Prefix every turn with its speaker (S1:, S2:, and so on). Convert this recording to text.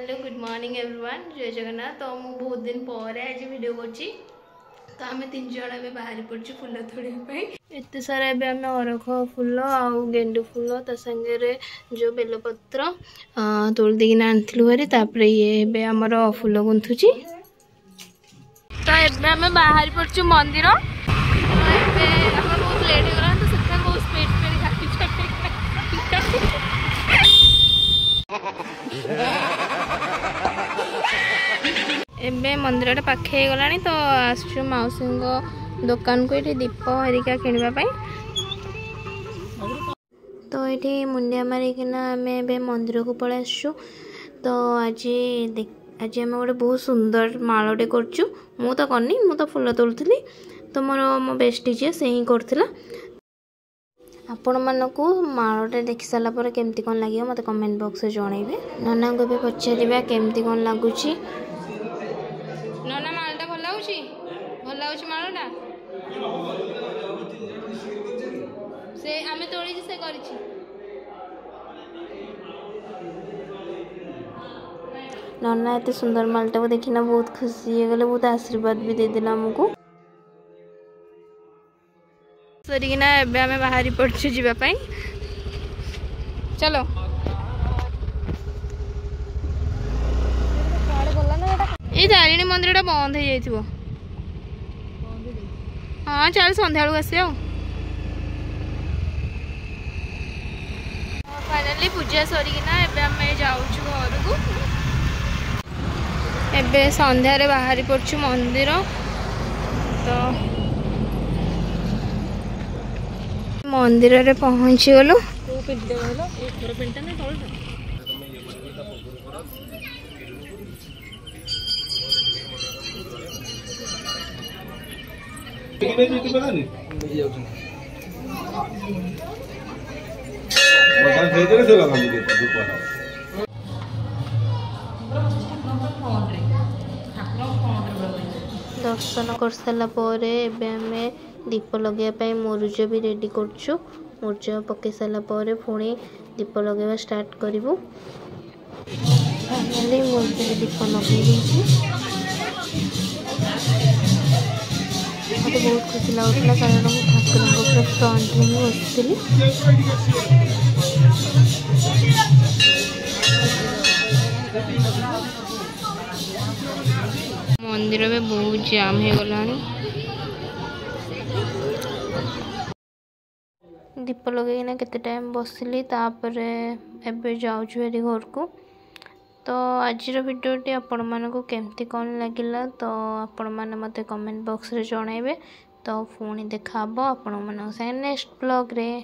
S1: Hello good morning everyone जय जगन्नाथ। तो मु बहुत दिन पर आज वीडियो करछि। तो आम 3 जण ए बाहरी पड़छु फूल तोड़े एत सारा एम अरख फूल आउ गेंडु फूल ता संगे जो बेलपत्र तोड़ देना आनी भारी तापर ये आमर फूल गुंथुची। तो एम बाहरी पड़छु मंदिर। बहुत लेट हो तो से बहुत स्पीड एबे मंदिर पाखे गला तो आसु मौसी दुकान को ये दीप हरिका किणवा। तो ये मुंडिया मारिकिना आम मंदिर को पलि आसु। तो आज आज आम गोटे बहुत सुंदर मालटे करचु। मु तो करनी मु तो फूल तोलुली। तो मोर मो बेस्टी जी से ही करथिला। आपण मानकू मालटे देखि सारा पर केमती कौन लगे मत कमेंट बॉक्स में जनइबे। नाना को भी पचारिबा केमती कौन लगुची। नाना मालटा भल लगुची भल लगुची मालटा से आमे तोड़ी से करिछि। नाना एते सुंदर मालटा को देखिना बहुत खुशी हो गले बहुत आशीर्वाद भी दे देला हमको। सरिकिना एबे आमे बाहरी पड़छु जीवा पई। चलो ये तारिणी मंदिर बंद हो जाइथिबो। हाँ चल संध्या बेलू आसे। फाइनली पूजा सरिकिना एबे आमे जाउछु घर को। एबे संध्या रे बाहरी पड़छु मंदिर। तो मंदिर रे पहुंची गलु। दर्शन कर सारा पर दीप लगे मुरुज भी रेडी करछु। मुरुज पके सारा पर पुणी दीप लगे स्टार्ट करूँ। फाइनली मुरुज दीप लगे मत बहुत खुशी लगुला कारण मुझे ठाकुर फ्रंट में ही बसती। मंदिर में बहुत जाम हो गला। दीप लगे केते टाइम बसली तापर एबे जाऊछु हेरी घर को। तो आज वीडियोटी आपण मानकु केमती कौन लगिला तो आपण माने मते कमेंट बॉक्स रे जणाइबे। तो पुणी देखा आपण मानक संगे नेक्स्ट ब्लॉग रे।